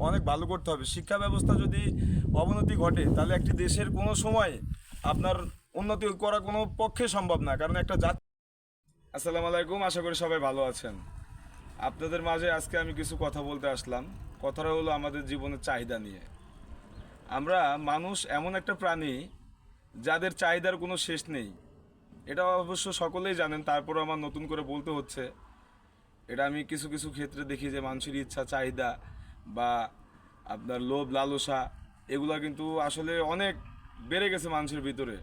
অনেক ভালো করতে হবে। শিক্ষা ব্যবস্থা যদি অবনতি ঘটে তাহলে একটি দেশের কোনো সময় আপনার উন্নতি করা কোনো পক্ষে সম্ভব না, কারণ একটা জাতি। আসসালামু আলাইকুম, আশা করি সবাই ভালো আছেন। আপনাদের মাঝে আজকে আমি কিছু কথা বলতে আসলাম। কথাটা হলো আমাদের জীবনের চাহিদা নিয়ে। আমরা মানুষ এমন একটা প্রাণী যাদের চাহিদার কোনো শেষ নেই। এটা অবশ্য সকলেই জানেন, তারপরও আমার নতুন করে বলতে হচ্ছে। এটা আমি কিছু কিছু ক্ষেত্রে দেখি যে মানুষের ইচ্ছা চাহিদা বা আপনার লোভ লালসা এগুলো কিন্তু আসলে অনেক বেড়ে গেছে মানুষের ভিতরে।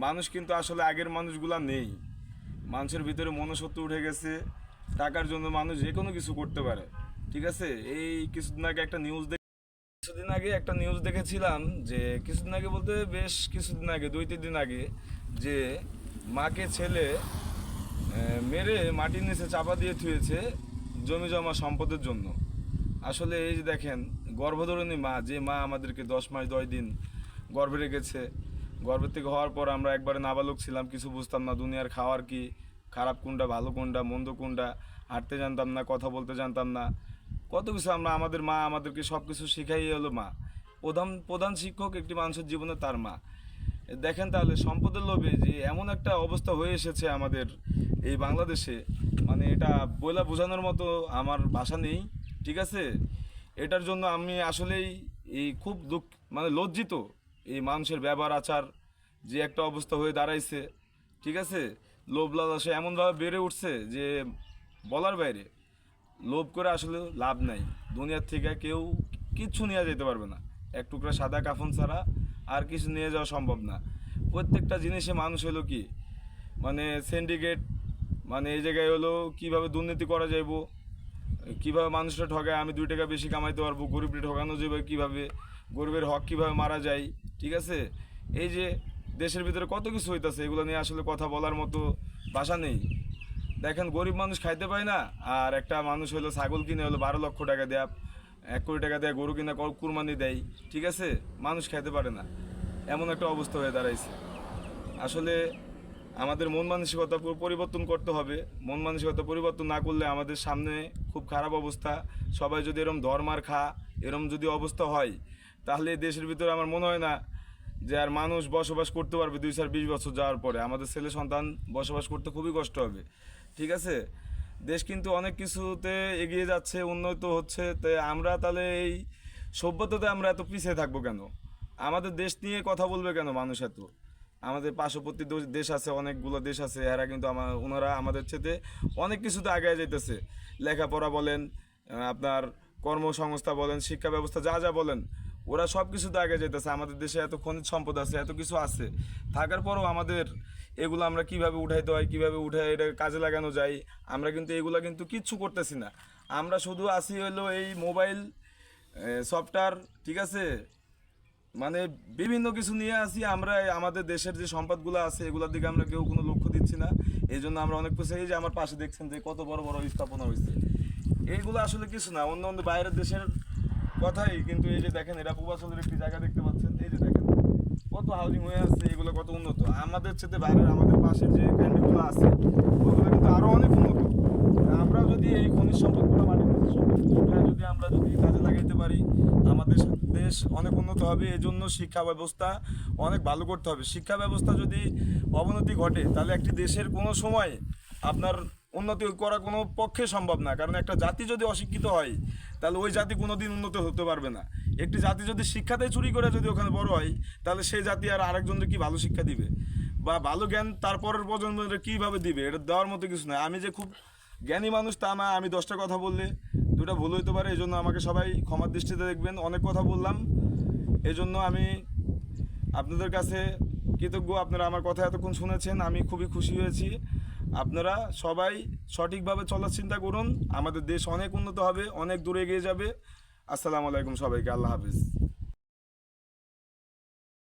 মানুষ কিন্তু আসলে আগের মানুষগুলা নেই। মানুষের ভিতরে মনুষ্যত্ব উঠে গেছে। টাকার জন্য মানুষ যে কোনো কিছু করতে পারে, ঠিক আছে। এই কিছুদিন আগে একটা নিউজ দেখেছিলাম যে কিছুদিন আগে বলতে বেশ কিছুদিন আগে, 2-3 দিন আগে, যে মাকে ছেলে মেরে মাটির নিচে চাপা দিয়ে থুয়েছে জমি জমা সম্পদের জন্য। আসলে এই যে দেখেন, গর্ভধারিণী মা, যে মা আমাদেরকে 10 মাস 10 দিন গর্ভে রেখেছে, গর্ভের থেকে হওয়ার পর আমরা একবারে নাবালক ছিলাম, কিছু বুঝতাম না দুনিয়ার খাওয়ার কি, খারাপ কোনটা ভালো কোনটা মন্দ কোনটা, হাঁটতে জানতাম না, কথা বলতে জানতাম না, কত কিছু আমরা, আমাদের মা আমাদেরকে সব কিছু শিখাই হলো মা। প্রধান প্রধান শিক্ষক একটি মানুষের জীবনে তার মা। দেখেন তাহলে সম্পদের লোভে যে এমন একটা অবস্থা হয়ে এসেছে আমাদের এই বাংলাদেশে, মানে এটা বলে বোঝানোর মতো আমার ভাষা নেই, ঠিক আছে। এটার জন্য আমি আসলেই এই খুব মানে লজ্জিত। এই মানুষের ব্যবহার আচার যে একটা অবস্থা হয়ে দাঁড়াইছে, ঠিক আছে। লোভ লালসা এমনভাবে বেড়ে উঠছে যে বলার বাইরে। লোভ করে আসলে লাভ নাই। দুনিয়ার থেকে কেউ কিচ্ছু নিয়ে যেতে পারবে না, এক টুকরা সাদা কাফন ছাড়া আর কিছু নিয়ে যাওয়া সম্ভব না। প্রত্যেকটা জিনিসে মানুষ হলো কি, মানে সিন্ডিকেট, মানে এই জায়গায় হলো কিভাবে দুর্নীতি করা যাইব, কিভাবে মানুষটা ঠকায় আমি 2 টাকা বেশি কামাইতে পারবো, গরিবকে ঠকানো যাবে কিভাবে, গরিবের হক কিভাবে মারা যায়, ঠিক আছে। এই যে দেশের ভিতরে কত কিছু হইতাছে, এগুলো নিয়ে আসলে কথা বলার মতো ভাষা নেই। দেখেন, গরিব মানুষ খাইতে পায় না, আর একটা মানুষ হলো ছাগল কিনে হলো 12 লক্ষ টাকা দেয়া, 1 কোটি টাকা দেয়া গরু কিনে কুরবানি দেয়, ঠিক আছে। মানুষ খাইতে পারে না, এমন একটা অবস্থা হয়ে দাঁড়াইছে। আসলে আমাদের মন মানসিকতা পরিবর্তন করতে হবে। মন মানসিকতা পরিবর্তন না করলে আমাদের সামনে খুব খারাপ অবস্থা। সবাই যদি এরম ধর্মার এরম যদি অবস্থা হয়, তাহলে এই দেশের ভিতরে আমার মনে হয় না যে আর মানুষ বসবাস করতে পারবে 2-20 বছর যাওয়ার পরে। আমাদের ছেলে সন্তান বসবাস করতে খুবই কষ্ট হবে, ঠিক আছে। দেশ কিন্তু অনেক কিছুতে এগিয়ে যাচ্ছে, উন্নত হচ্ছে, তাই আমরা তাহলে এই সভ্যতাতে আমরা এত পিছিয়ে থাকবো কেন? আমাদের দেশ নিয়ে কথা বলবে কেন মানুষ এত? আমাদের পার্শ্ববর্তী দেশ আছে, অনেকগুলো দেশ আছে, এরা কিন্তু ওনারা আমাদের চেয়ে অনেক কিছুতে আগে যাইতেছে। লেখাপড়া বলেন, আপনার কর্মসংস্থা বলেন, শিক্ষা ব্যবস্থা যা যা বলেন, ওরা সব কিছুতে আগে যেতেছে। আমাদের দেশে এত খনিজ সম্পদ আছে, এত কিছু আছে, থাকার পরও আমাদের এগুলো আমরা কিভাবে উঠাইতে হয়, কিভাবে উঠে এটা কাজে লাগানো যায়, আমরা কিন্তু এগুলো কিন্তু কিচ্ছু করতেছি না। আমরা শুধু আসি হলো এই মোবাইল সফটওয়্যার, ঠিক আছে, মানে বিভিন্ন কিছু নিয়ে আসি আমরা। আমাদের দেশের যে সম্পদগুলো আছে এগুলোর দিকে আমরা কেউ কোনো লক্ষ্য দিচ্ছি না। এই জন্য আমরা অনেক কিছু, এই যে আমার পাশে দেখছেন যে কত বড় বড় স্থাপনা হয়েছে, এইগুলো আসলে কিছু না, অন্য অন্য বাইরের দেশের কথাই। কিন্তু এই যে দেখেন, এটা পূর্বাচলের একটি জায়গা দেখতে পাচ্ছেন, এই যে দেখেন কত হাউজিং হয়ে আছে, এগুলো কত উন্নত। আমাদের চেয়ে বাইরের, আমাদের পাশের যে ক্যান্ডিগুলো আছে ওগুলো কিন্তু আরও অনেক উন্নত। আমরা যদি এই খনিজ সম্পদগুলো, মাটির নিচের সম্পদগুলো যদি আমরা যদি কাজে লাগাইতে পারি, আমাদের দেশ অনেক উন্নত হবে। এই জন্য শিক্ষা ব্যবস্থা অনেক ভালো করতে হবে। শিক্ষা ব্যবস্থা যদি অবনতি ঘটে তাহলে একটি দেশের কোনো সময় আপনার উন্নতি করা কোনো পক্ষে সম্ভব না, কারণ একটা জাতি যদি অশিক্ষিত হয় তাহলে ওই জাতি কোনো দিন উন্নত হতে পারবে না। একটি জাতি যদি শিক্ষাতে চুরি করে যদি ওখানে বড় হয়, তাহলে সেই জাতি আর আরেকজনকে কি ভালো শিক্ষা দিবে বা ভালো জ্ঞান তারপরের প্রজন্মের কীভাবে দিবে? এটা দেওয়ার মতো কিছু নয়। আমি যে খুব জ্ঞানী মানুষ তা না, আমি 10টা কথা বললে 2টা ভুল হইতে পারে, এই জন্য আমাকে সবাই ক্ষমার দৃষ্টিতে দেখবেন। অনেক কথা বললাম, এই জন্য আমি আপনাদের কাছে কৃতজ্ঞ। আপনারা আমার কথা এতক্ষণ শুনেছেন, আমি খুবই খুশি হয়েছি। আপনারা সবাই সঠিকভাবে চলার চিন্তা করুন, আমাদের দেশ অনেক উন্নত হবে, অনেক দূরে এগিয়ে যাবে। আসসালামু আলাইকুম সবাইকে, আল্লাহ হাফিজ।